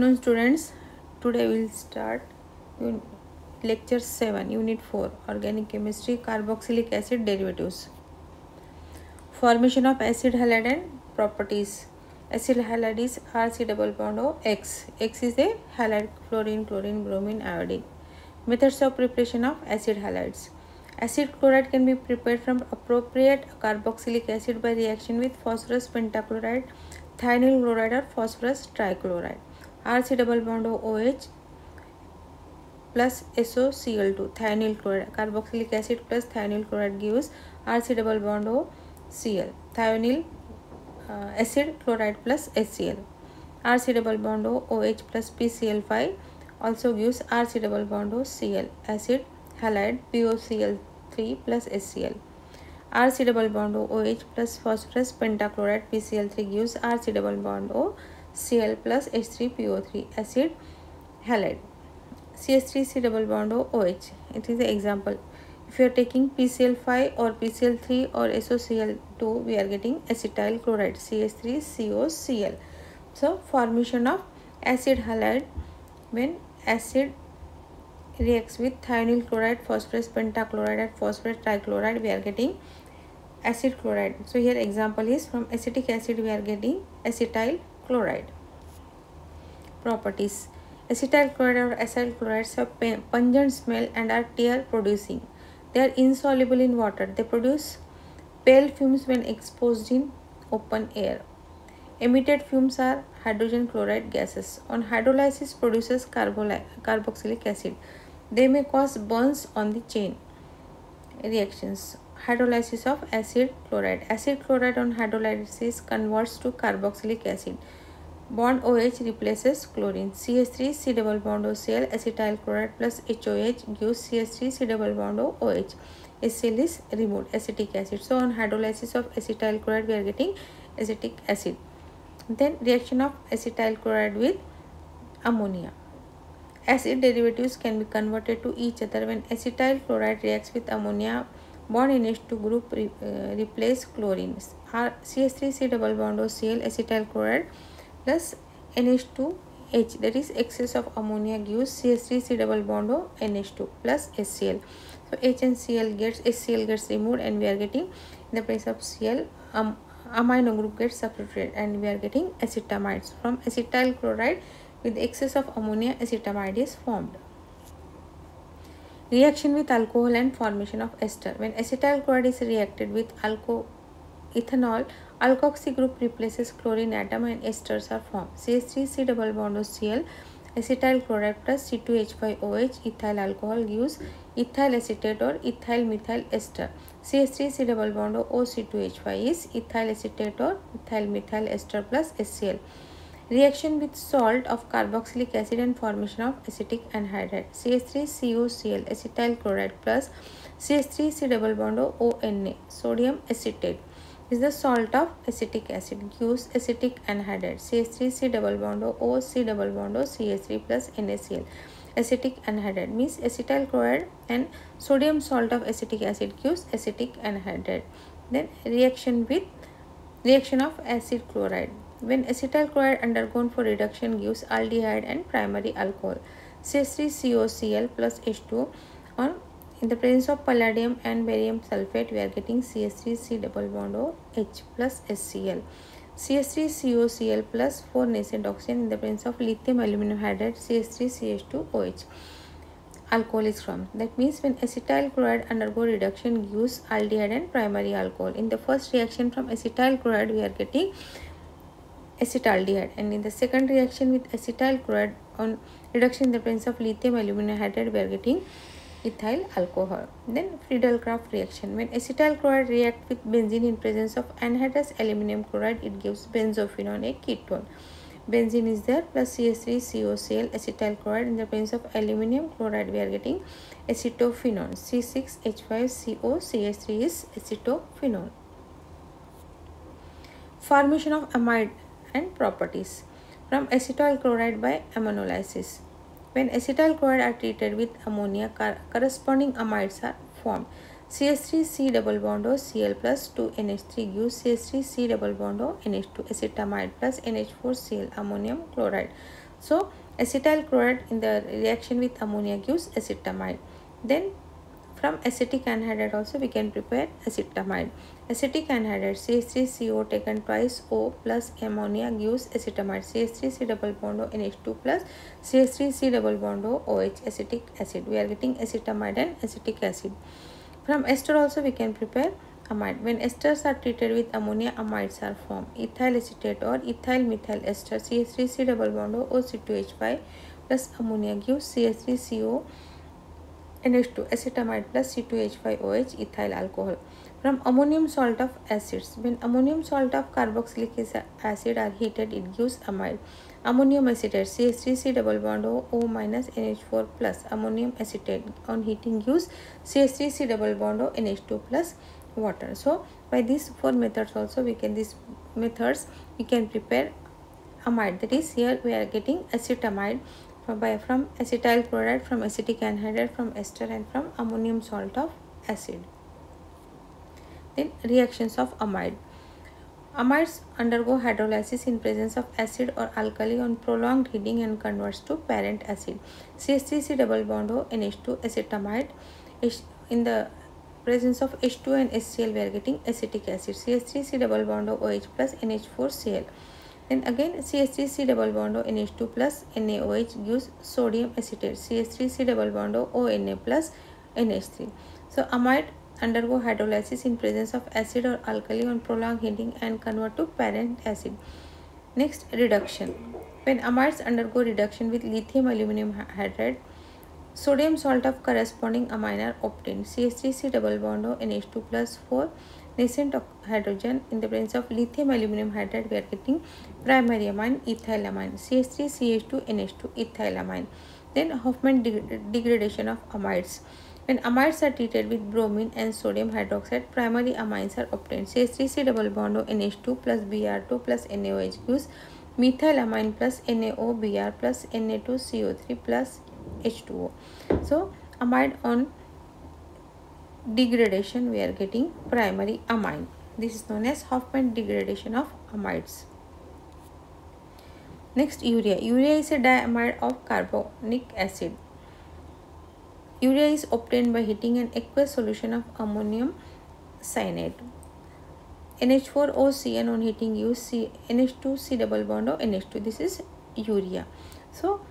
Afternoon students, today we will start lecture 7 unit 4 organic chemistry carboxylic acid derivatives. Formation of acid halide and properties. Acid halide is RC double bond O X. X is a halide, fluorine, chlorine, bromine, iodine. Methods of preparation of acid halides. Acid chloride can be prepared from appropriate carboxylic acid by reaction with phosphorus pentachloride, thionyl chloride or phosphorus trichloride. RC double bond OH plus SOCl2, thionyl chloride. Carboxylic acid plus thionyl chloride gives RC double bond OCl. Thionyl acid chloride plus HCl. RC double bond OH plus PCl5 also gives RC double bond Cl. Acid halide POCl3 plus HCl. RC double bond OH plus phosphorus pentachloride PCl3 gives RC double bond Cl plus H3PO3. Acid halide CH3C double bond OH. It is an example. If you are taking PCl5 or PCl3 or SOCl2, we are getting acetyl chloride CH3COCl. So formation of acid halide when acid reacts with thionyl chloride, phosphorus pentachloride and phosphorus trichloride, we are getting acid chloride. So here example is from acetic acid we are getting acetyl chloride. Properties. Acetyl chloride or acyl chlorides have pungent smell and are tear producing. They are insoluble in water. They produce pale fumes when exposed in open air. Emitted fumes are hydrogen chloride gases. On hydrolysis produces carboxylic acid. They may cause burns on the chain reactions. Hydrolysis of acid chloride. Acid chloride on hydrolysis converts to carboxylic acid. Bond OH replaces chlorine. CH3C double bond OCl acetyl chloride plus HOH gives CH3C double bond OH. HCl is removed. Acetic acid. So on hydrolysis of acetyl chloride we are getting acetic acid. Then reaction of acetyl chloride with ammonia. Acid derivatives can be converted to each other when acetyl chloride reacts with ammonia. Bond NH2 group replace chlorine. CH3C double bond OCl acetyl chloride plus NH2H, that is excess of ammonia gives CH3C double bond NH2 plus HCl. So H and Cl gets HCl gets removed and we are getting in the place of Cl amino group gets substituted and we are getting acetamides. From acetyl chloride with excess of ammonia acetamide is formed. Reaction with alcohol and formation of ester. When acetyl chloride is reacted with ethanol, alkoxy group replaces chlorine atom and esters are formed. CH3C double bond Cl acetyl chloride plus C2H5OH ethyl alcohol gives ethyl acetate or ethyl methyl ester. CH3C double bond OC2H5 is ethyl acetate or ethyl methyl ester plus HCl. Reaction with salt of carboxylic acid and formation of acetic anhydride. CH3COCl acetyl chloride plus CH3C double bond ONA sodium acetate is the salt of acetic acid gives acetic anhydride. CH3C double bond OC double bond CH3 plus NaCl. Acetic anhydride means acetyl chloride and sodium salt of acetic acid gives acetic anhydride. Then reaction of acid chloride. When acetyl chloride undergone for reduction gives aldehyde and primary alcohol. CH3COCl plus H2 on in the presence of palladium and barium sulfate we are getting CH3C double bond OH plus HCl. CH3COCl plus 4 nascent oxygen in the presence of lithium aluminum hydride CH3CH2OH. Alcohol is formed. That means when acetyl chloride undergo reduction gives aldehyde and primary alcohol. In the first reaction from acetyl chloride we are getting acetaldehyde and in the second reaction with acetyl chloride on reduction in the presence of lithium aluminum hydride we are getting ethyl alcohol. Then Friedel-Crafts reaction. When acetyl chloride react with benzene in presence of anhydrous aluminum chloride, it gives benzophenone, a ketone. Benzene is there plus CH3COCl acetyl chloride in the presence of aluminum chloride we are getting acetophenone. C6H5CO CH3 is acetophenone. Formation of amide and properties from acetyl chloride by ammonolysis. When acetyl chloride are treated with ammonia, corresponding amides are formed. CH3C double bond Cl plus 2NH3 gives CH3C double bond NH2 acetamide plus NH4Cl ammonium chloride. So acetyl chloride in the reaction with ammonia gives acetamide. Then from acetic anhydride also we can prepare acetamide. Acetic anhydride CH3CO taken twice O plus ammonia gives acetamide. CH3C double bond O NH2 plus CH3C double bond O OH acetic acid. We are getting acetamide and acetic acid. From ester also we can prepare amide. When esters are treated with ammonia, amides are formed. Ethyl acetate or ethyl methyl ester CH3C double bond O OC2H5 plus ammonia gives CH3CO NH2 acetamide plus C2H5OH ethyl alcohol. From ammonium salt of acids. When ammonium salt of carboxylic acid are heated, it gives amide. Ammonium acetate CH3C double bond O minus NH4 plus ammonium acetate on heating gives CH3C double bond O NH2 plus water. So by these four methods also we can prepare amide. That is, here we are getting acetamide from acetyl chloride, from acetic anhydride, from ester and from ammonium salt of acid. Then reactions of amide. Amides undergo hydrolysis in presence of acid or alkali on prolonged heating and converts to parent acid. CH3C double bond O NH2 acetamide. In the presence of H2 and HCl we are getting acetic acid. CH3C double bond O OH plus NH4Cl. Then again CH3C double bond O NH2 plus NaOH gives sodium acetate. CH3C double bond O ONA plus NH3. So amide undergo hydrolysis in presence of acid or alkali on prolonged heating and convert to parent acid. Next, reduction. When amides undergo reduction with lithium aluminum hydride, sodium salt of corresponding amine are obtained. CH3C double bond O NH2 plus 4 nascent hydrogen. In the presence of lithium aluminum hydride we are getting primary amine ethylamine. CH3CH2 NH2 ethylamine. Then Hofmann degradation of amides. When amides are treated with bromine and sodium hydroxide, primary amines are obtained. CH3C double bond O NH2 plus Br2 plus NaOH gives methylamine plus NaOBr plus Na2CO3 plus H2O. So amide on degradation we are getting primary amine. This is known as Hofmann degradation of amides. Next, urea. Urea is a diamide of carbonic acid. Urea is obtained by heating an aqueous solution of ammonium cyanide. NH4OCN on heating gives NH2C double bond O NH2. This is urea. So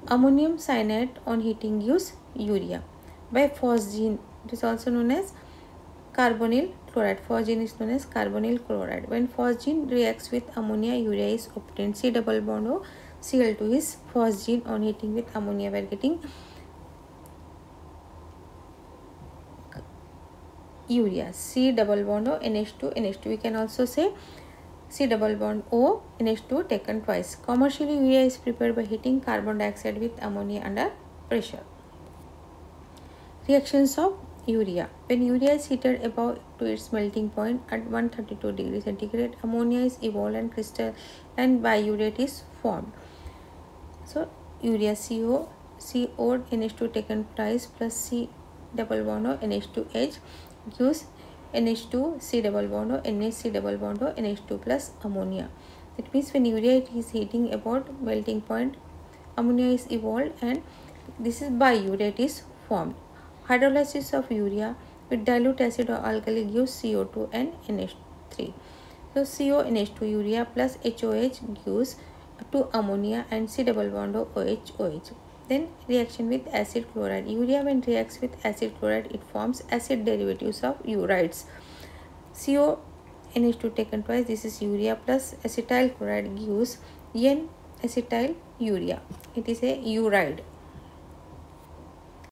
ammonium cyanide on heating gives urea. By phosgene, it is also known as carbonyl chloride. Phosgene is known as carbonyl chloride. When phosgene reacts with ammonia, urea is obtained. C double bond O Cl2 is phosgene on heating with ammonia. We are getting urea. C double bond O NH2 NH2. We can also say C double bond O NH2 taken twice. Commercially, urea is prepared by heating carbon dioxide with ammonia under pressure. Reactions of urea. When urea is heated above to its melting point at 132 degrees centigrade, ammonia is evolved and crystalline biureate is formed. So urea CO NH2 taken twice plus C double bond O NH2H gives NH2 C double bond O NHC double bond O NH2 plus ammonia. That means when urea is heating about melting point, ammonia is evolved and this is biureate is formed. Hydrolysis of urea with dilute acid or alkali gives CO2 and NH3. So CONH2 urea plus HOH gives to ammonia and C double bond O OH. Then reaction with acid chloride. Urea when reacts with acid chloride, it forms acid derivatives of urides. CONH2 taken twice, this is urea plus acetyl chloride gives N-acetyl urea. It is a uride.